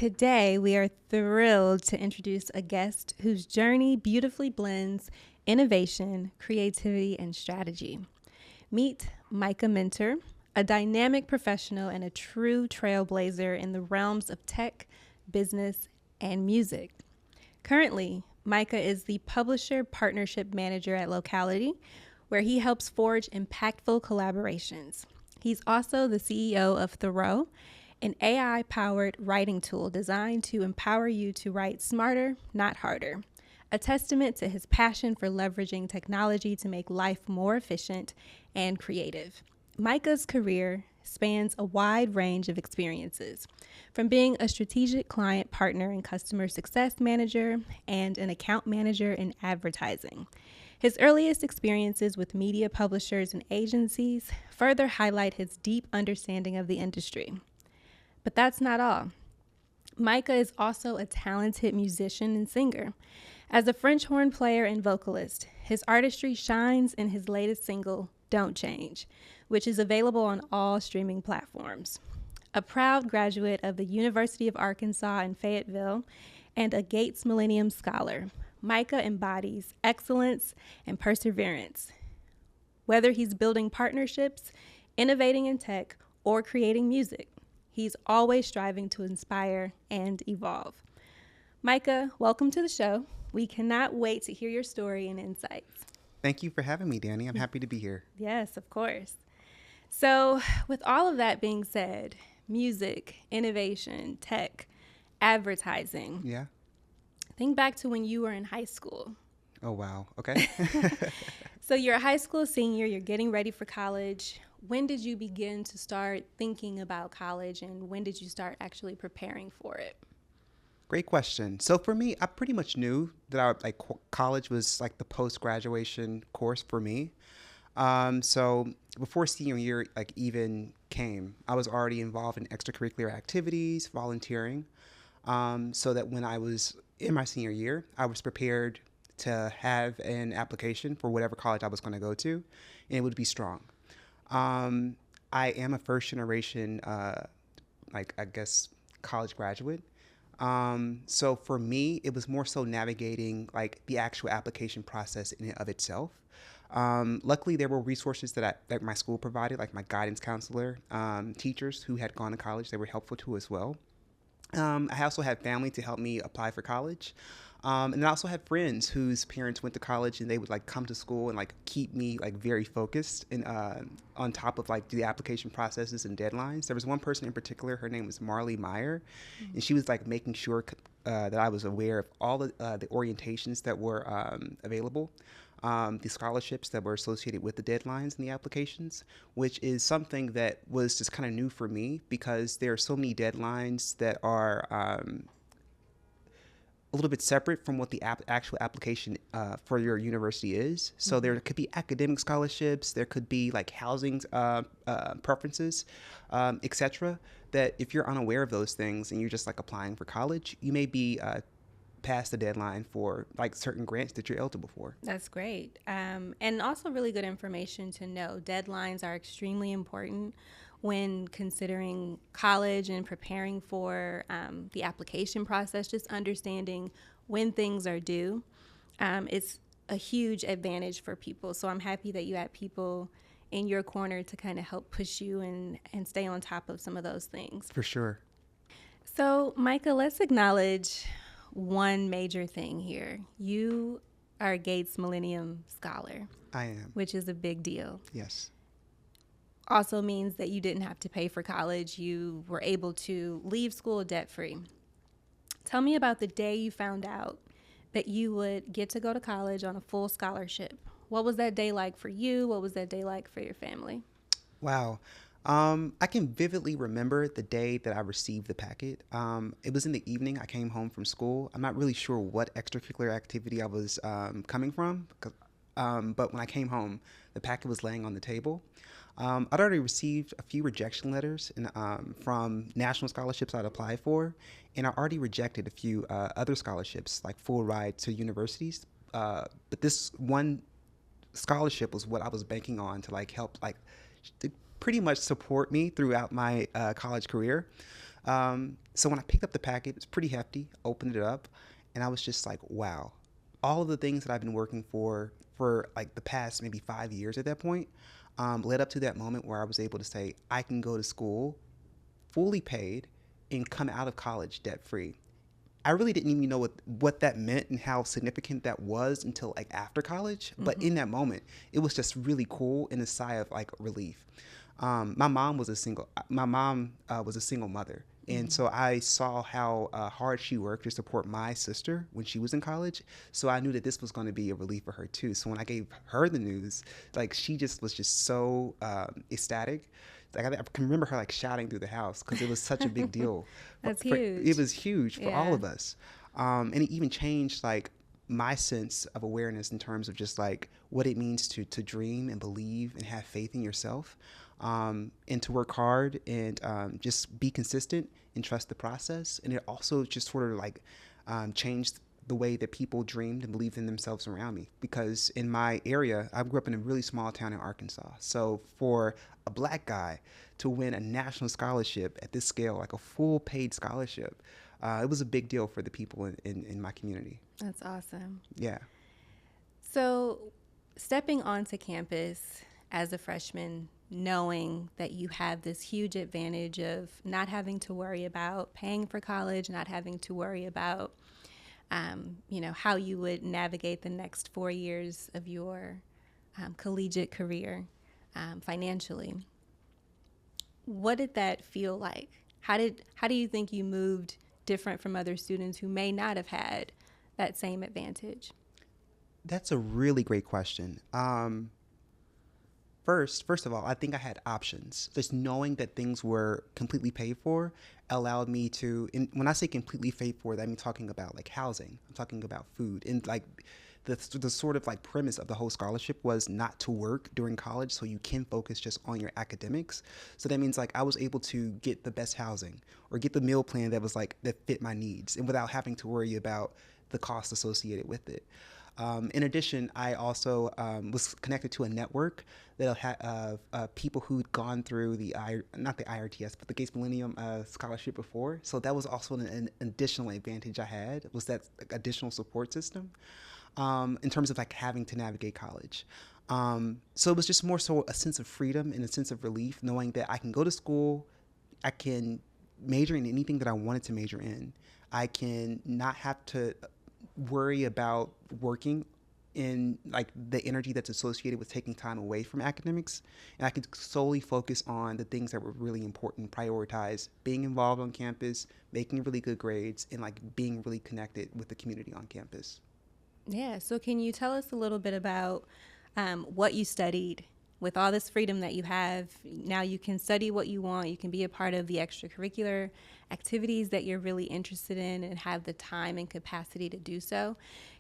Today, we are thrilled to introduce a guest whose journey beautifully blends innovation, creativity, and strategy. Meet Micah Mentor, a dynamic professional and a true trailblazer in the realms of tech, business, and music. Currently, Micah is the publisher partnership manager at Locality, where he helps forge impactful collaborations. He's also the CEO of Thoreau, an AI-powered writing tool designed to empower you to write smarter, not harder, a testament to his passion for leveraging technology to make life more efficient and creative. Micah's career spans a wide range of experiences, from being a strategic client partner and customer success manager and an account manager in advertising. His earliest experiences with media publishers and agencies further highlight his deep understanding of the industry. But that's not all. Micah is also a talented musician and singer. As a French horn player and vocalist, his artistry shines in his latest single, Don't Change, which is available on all streaming platforms. A proud graduate of the University of Arkansas in Fayetteville and a Gates Millennium Scholar, Micah embodies excellence and perseverance. Whether he's building partnerships, innovating in tech, or creating music, he's always striving to inspire and evolve. Micah, welcome to the show. We cannot wait to hear your story and insights. Thank you for having me, Danny. I'm happy to be here. Yes, of course. So, with all of that being said, music, innovation, tech, advertising. Yeah. Think back to when you were in high school. Oh, wow. Okay. So you're a high school senior, you're getting ready for college. When did you begin to start thinking about college, and when did you start actually preparing for it? Great question. So for me, I pretty much knew that college was like the post-graduation course for me. So before senior year even came, I was already involved in extracurricular activities, volunteering, so that when I was in my senior year, I was prepared to have an application for whatever college I was going to go to, and it would be strong. I am a first generation, college graduate. So for me, it was more so navigating the actual application process in and of itself. Luckily, there were resources that my school provided, like my guidance counselor, teachers who had gone to college. They were helpful too as well. I also had family to help me apply for college. And I also had friends whose parents went to college, and they would come to school and keep me very focused and on top of the application processes and deadlines. There was one person in particular. Her name was Marley Meyer, and she was making sure that I was aware of all the orientations that were available, the scholarships that were associated with the deadlines and the applications, which is something that was just kind of new for me because there are so many deadlines that are a little bit separate from what the actual application for your university is. So there could be academic scholarships, there could be housing preferences, etc. That if you're unaware of those things and you're just applying for college, you may be past the deadline for certain grants that you're eligible for. That's great. And also really good information to know. Deadlines are extremely important when considering college and preparing for the application process. Just understanding when things are due is a huge advantage for people. So I'm happy that you had people in your corner to kind of help push you and stay on top of some of those things. For sure. So Micah, let's acknowledge one major thing here. You are a Gates Millennium Scholar. I am. Which is a big deal. Yes. Also means that you didn't have to pay for college. You were able to leave school debt-free. Tell me about the day you found out that you would get to go to college on a full scholarship. What was that day like for you? What was that day like for your family? Wow. I can vividly remember the day that I received the packet. It was in the evening. I came home from school. I'm not really sure what extracurricular activity I was coming from, but when I came home, the packet was laying on the table. I'd already received a few rejection letters from national scholarships I'd applied for, and I already rejected a few other scholarships, like full ride to universities. But this one scholarship was what I was banking on to help to pretty much support me throughout my college career. So when I picked up the packet, it's pretty hefty, opened it up, and I was just like, wow, all of the things that I've been working for like the past maybe 5 years at that point, led up to that moment where I was able to say, I can go to school fully paid and come out of college debt free. I really didn't even know what that meant and how significant that was until like after college. But in that moment, it was just really cool and a sigh of like relief. My mom was a single mother. And so I saw how hard she worked to support my sister when she was in college. So I knew that this was going to be a relief for her too. So when I gave her the news, like she just was just so ecstatic. Like I can remember her like shouting through the house because it was such a big deal. That's It huge. was huge for all Yeah. of us, and it even changed like my sense of awareness in terms of just like what it means to dream and believe and have faith in yourself, and to work hard and just be consistent and trust the process. And it also just sort of like changed the way that people dreamed and believed in themselves around me. Because in my area, I grew up in a really small town in Arkansas. So for a black guy to win a national scholarship at this scale, like a full paid scholarship, it was a big deal for the people in my community. That's awesome. Yeah. So, stepping onto campus as a freshman, knowing that you have this huge advantage of not having to worry about paying for college, not having to worry about, how you would navigate the next 4 years of your collegiate career financially. What did that feel like? How do you think you moved different from other students who may not have had that same advantage? That's a really great question. First of all, I think I had options. Just knowing that things were completely paid for allowed me to. And when I say completely paid for, that means talking about like housing. I'm talking about food, and like the sort of like premise of the whole scholarship was not to work during college, so you can focus just on your academics. So that means like I was able to get the best housing or get the meal plan that was like that fit my needs, and without having to worry about the cost associated with it. In addition, I also was connected to a network that had people who'd gone through not the IRTS, but the Gates Millennium Scholarship before. So that was also an additional advantage I had, was that like, additional support system in terms of like having to navigate college. So it was just more so a sense of freedom and a sense of relief, knowing that I can go to school, I can major in anything that I wanted to major in. I can not have to worry about working in like the energy that's associated with taking time away from academics, and I could solely focus on the things that were really important, prioritize being involved on campus, making really good grades, and like being really connected with the community on campus. Yeah. So, can you tell us a little bit about what you studied? With all this freedom that you have, now you can study what you want. You can be a part of the extracurricular activities that you're really interested in and have the time and capacity to do so.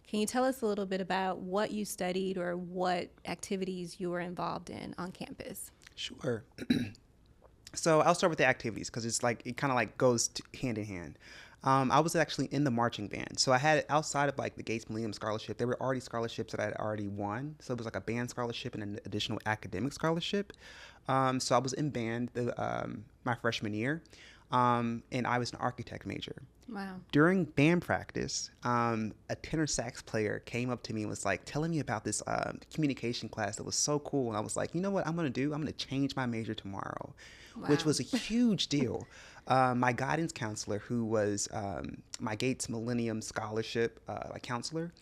Can you tell us a little bit about what you studied or what activities you were involved in on campus? Sure. So I'll start with the activities because it's like it kind of like goes hand in hand. I was actually in the marching band, so I had outside of like the Gates Millennium Scholarship, there were already scholarships that I had already won. So it was like a band scholarship and an additional academic scholarship. So I was in band my freshman year, and I was an architect major. Wow. During band practice, a tenor sax player came up to me and was like telling me about this communication class that was so cool. And I was like, you know what I'm going to do? I'm going to change my major tomorrow, which Wow. was a huge deal. My guidance counselor, who was my Gates Millennium Scholarship like counselor,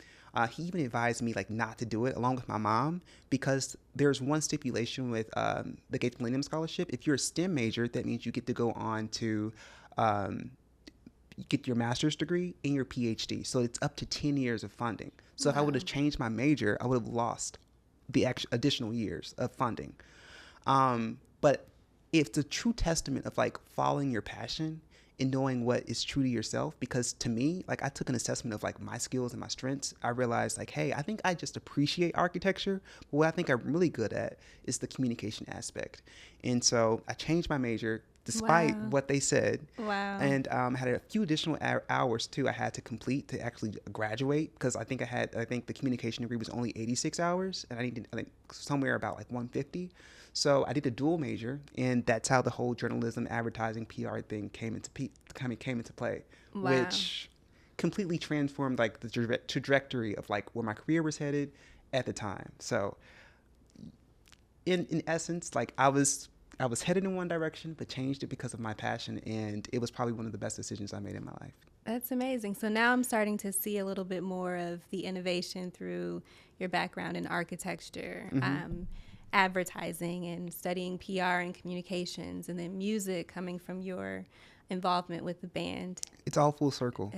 he even advised me like not to do it along with my mom because there's one stipulation with the Gates Millennium Scholarship. If you're a STEM major, that means you get to go on to um, get your master's degree and your PhD. So it's up to 10 years of funding. So if I would Wow. have changed my major, I would have lost the additional years of funding. But it's a true testament of like following your passion and knowing what is true to yourself. Because to me, like I took an assessment of like my skills and my strengths. I realized like, hey, I think I just appreciate architecture, but what I think I'm really good at is the communication aspect. And so I changed my major despite Wow. what they said, Wow. and had a few additional hours too I had to complete to actually graduate because I think the communication degree was only 86 hours and I needed I think somewhere about like 150. So I did a dual major, and that's how the whole journalism, advertising, PR thing came into play, Wow. which completely transformed like the trajectory of like where my career was headed at the time. So in essence, like I was headed in one direction, but changed it because of my passion, and it was probably one of the best decisions I made in my life. That's amazing. So now I'm starting to see a little bit more of the innovation through your background in architecture, Mm-hmm. advertising, and studying PR and communications, and then music coming from your involvement with the band. It's all full circle.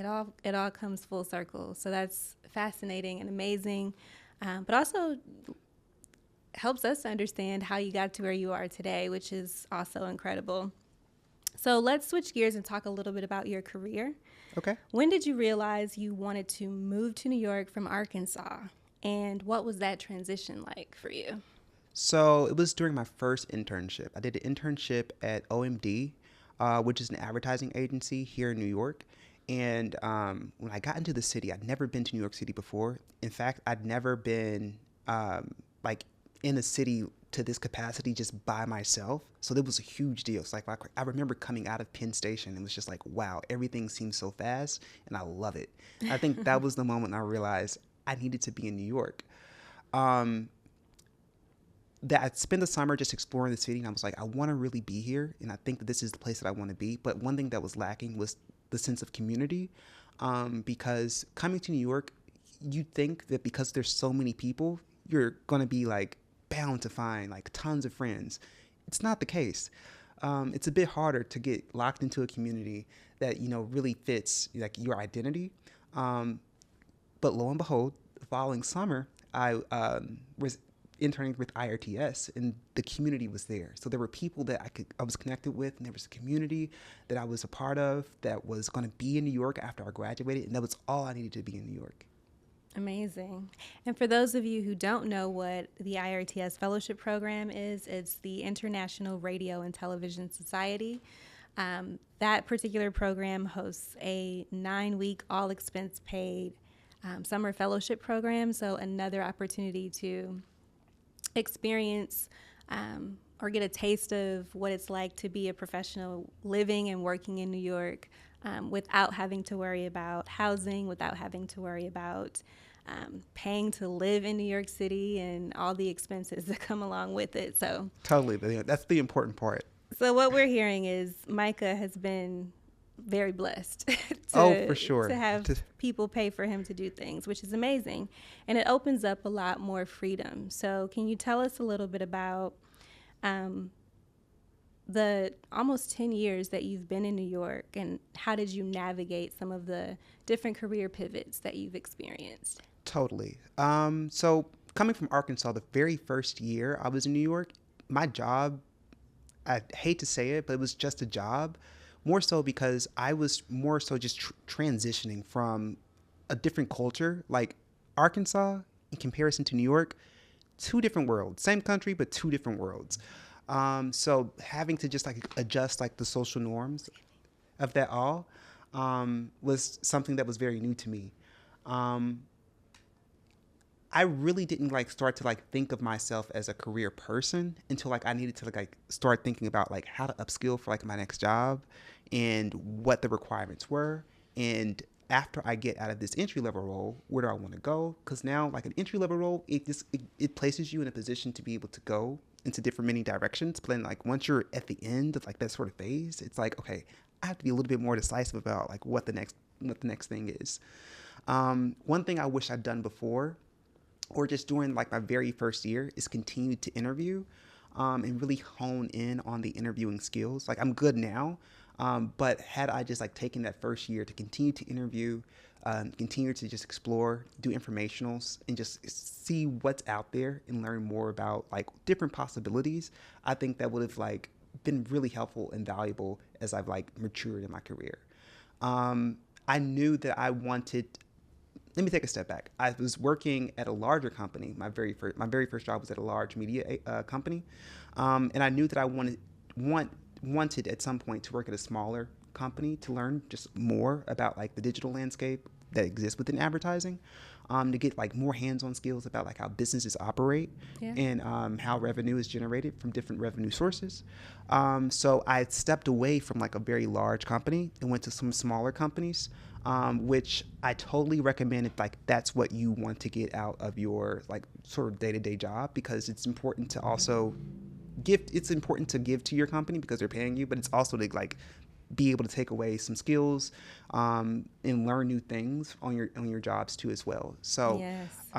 It all comes full circle. So that's fascinating and amazing, but also helps us to understand how you got to where you are today, which is also incredible. So let's switch gears and talk a little bit about your career. Okay. When did you realize you wanted to move to New York from Arkansas? And what was that transition like for you? So it was during my first internship. I did an internship at OMD, which is an advertising agency here in New York. And when I got into the city, I'd never been to New York City before. In fact, I'd never been like in a city to this capacity just by myself. So it was a huge deal. So like I remember coming out of Penn Station and it was just like, wow, everything seems so fast and I love it. I think that was the moment I realized I needed to be in New York. Um, that I spent the summer just exploring the city, and I was like, I want to really be here, and I think that this is the place that I want to be. But one thing that was lacking was the sense of community, because coming to New York, you think that because there's so many people, you're gonna be like bound to find like tons of friends. It's not the case. It's a bit harder to get locked into a community that really fits like your identity. Um, but lo and behold, the following summer, I was interning with IRTS, and the community was there. So there were people that I was connected with, and there was a community that I was a part of that was going to be in New York after I graduated, and that was all I needed to be in New York. Amazing. And for those of you who don't know what the IRTS Fellowship Program is, it's the International Radio and Television Society. That particular program hosts a 9-week, all expense paid summer fellowship program. So, another opportunity to experience or get a taste of what it's like to be a professional living and working in New York without having to worry about housing, without having to worry about paying to live in New York City and all the expenses that come along with it. Totally. That's the important part. So what we're hearing is Micah has been very blessed Oh, for to sure. have people pay for him to do things, which is amazing. And it opens up a lot more freedom. So can you tell us a little bit about um, the almost 10 years that you've been in New York, and how did you navigate some of the different career pivots that you've experienced? Totally. So coming from Arkansas, the very first year I was in New York, my job, I hate to say it, but it was just a job, more so because I was more so just transitioning from a different culture. Like Arkansas, in comparison to New York, two different worlds, same country, but two different worlds. So having to just like adjust like the social norms of that all was something that was very new to me. Um, I really didn't like start to like think of myself as a career person until like I needed to like start thinking about like how to upskill for like my next job and what the requirements were. And after I get out of this entry level role, where do I want to go? Because now like an entry level role, it places you in a position to be able to go into different many directions. But then like once you're at the end of like that sort of phase, it's like, okay, I have to be a little bit more decisive about like what the next thing is. One thing I wish I'd done before, or just during like my very first year, is continue to interview and really hone in on the interviewing skills. Like I'm good now, but had I just like taken that first year to continue to interview, continue to just explore, do informationals, and just see what's out there and learn more about like different possibilities, I think that would have like been really helpful and valuable as I've like matured in my career. I knew that I wanted. Let me take a step back. I was working at a larger company. My very first job was at a large media company, and I knew that I wanted at some point to work at a smaller company to learn just more about like the digital landscape that exists within advertising, to get like more hands-on skills about like how businesses operate Yeah. and how revenue is generated from different revenue sources. So I stepped away from like a very large company and went to some smaller companies, which I totally recommend if like that's what you want to get out of your like sort of day-to-day job, because it's important to also it's important to give to your company because they're paying you, but it's also to like be able to take away some skills, and learn new things on your jobs too as well. So Yes.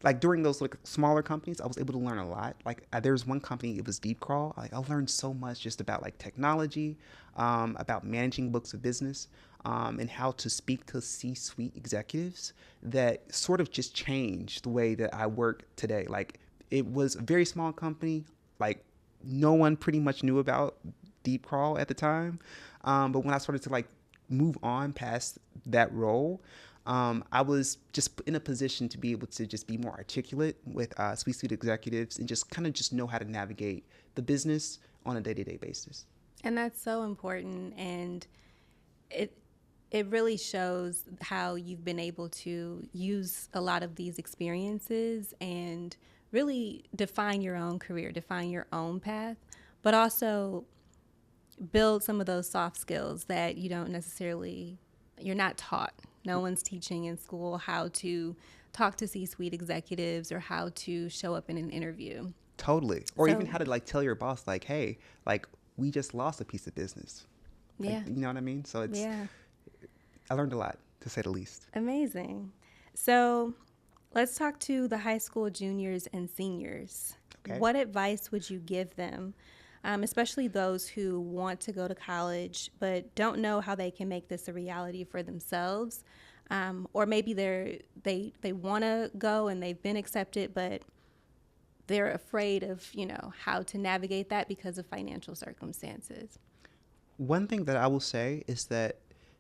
like during those like smaller companies, I was able to learn a lot. Like there was one company, it was Deep Crawl. Like I learned so much just about like technology, about managing books of business, and how to speak to C-suite executives that sort of just changed the way that I work today. Like it was a very small company. Like no one pretty much knew about Deep Crawl at the time. But when I started to like move on past that role, I was just in a position to be able to just be more articulate with C-suite executives and just kind of just know how to navigate the business on a day-to-day basis. And that's so important. And it it really shows how you've been able to use a lot of these experiences and really define your own career, define your own path, but also build some of those soft skills that you don't necessarily, you're not taught. No one's teaching in school how to talk to C-suite executives or how to show up in an interview. Totally. Or even So, how to like tell your boss like, hey, like we just lost a piece of business. Like, yeah, you know what I mean? So it's yeah, I learned a lot, to say the least. amazing. So, let's talk to the high school juniors and seniors. Okay. What advice would you give them, especially those who want to go to college but don't know how they can make this a reality for themselves? Or maybe they want to go and they've been accepted, but they're afraid of, how to navigate that because of financial circumstances. One thing that I will say is that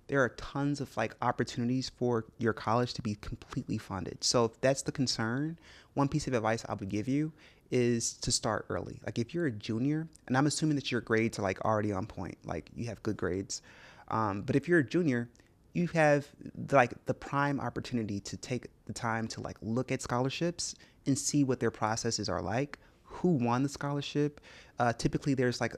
there are tons of like opportunities for your college to be completely funded. So if that's the concern, one piece of advice I would give you is to start early. Like if you're a junior, and I'm assuming that your grades are like already on point, like you have good grades. But if you're a junior, you have like the prime opportunity to take the time to like look at scholarships and see what their processes are like, who won the scholarship. Typically, there's like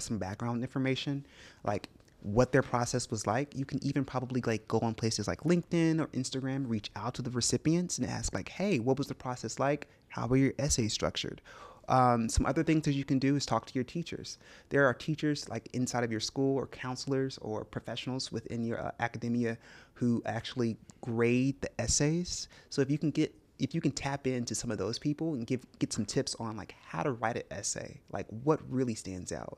some background information, like what their process was like. You can even probably like go on places like LinkedIn or Instagram, reach out to the recipients and ask like, hey, what was the process like? How were your essays structured? Some other things that you can do is talk to your teachers. There are teachers like inside of your school or counselors or professionals within your academia who actually grade the essays. So if you can tap into some of those people and get some tips on like how to write an essay, like what really stands out.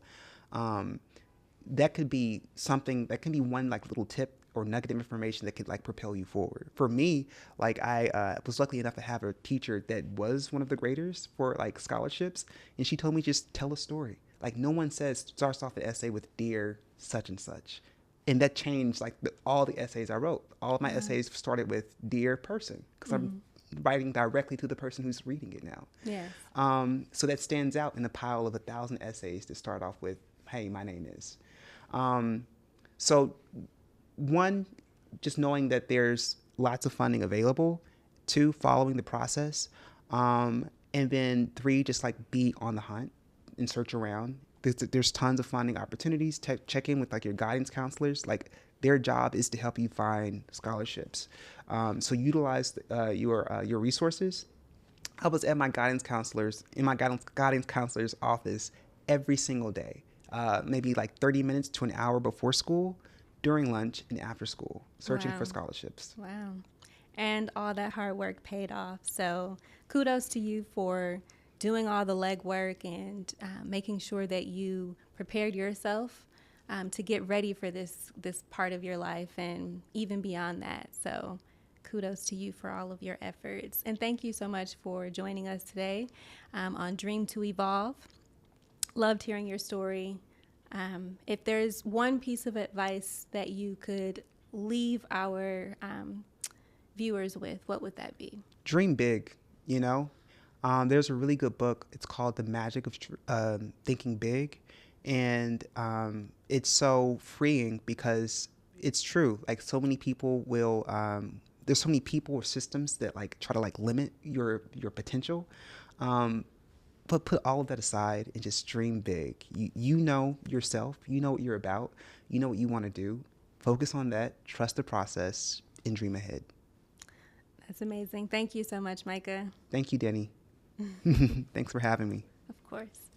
That could be something that can be one like little tip or nugget of information that could like propel you forward. For me, like I was lucky enough to have a teacher that was one of the graders for like scholarships, and she told me just tell a story. Like no one starts off an essay with dear such and such, and that changed like all the essays I wrote. All of my Wow. essays started with dear person because Mm-hmm. I'm writing directly to the person who's reading it now. Yes. So that stands out in a pile of 1,000 essays to start off with, hey, my name is. Um, so one, just knowing that there's lots of funding available. Two, following the process. And then three, just like be on the hunt and search around. There's tons of funding opportunities. Check in with like your guidance counselors. Like their job is to help you find scholarships. So utilize your resources. I was at my guidance counselor's guidance counselor's office every single day, maybe like 30 minutes to an hour before school, during lunch, and after school, searching for Wow. scholarships. Wow. And all that hard work paid off. So kudos to you for doing all the legwork and making sure that you prepared yourself to get ready for this part of your life and even beyond that. So kudos to you for all of your efforts. And thank you so much for joining us today on Dream to Evolve. Loved hearing your story. If there's one piece of advice that you could leave our viewers with, what would that be? Dream big, you know. There's a really good book. It's called The Magic of Thinking Big. And it's so freeing because it's true. Like so many people will, there's so many people or systems that like try to like limit your potential. Um, but put all of that aside and just dream big. You know yourself. You know what you're about. You know what you want to do. Focus on that. Trust the process and dream ahead. That's amazing. Thank you so much, Micah. Thank you, Denny. Thanks for having me. Of course.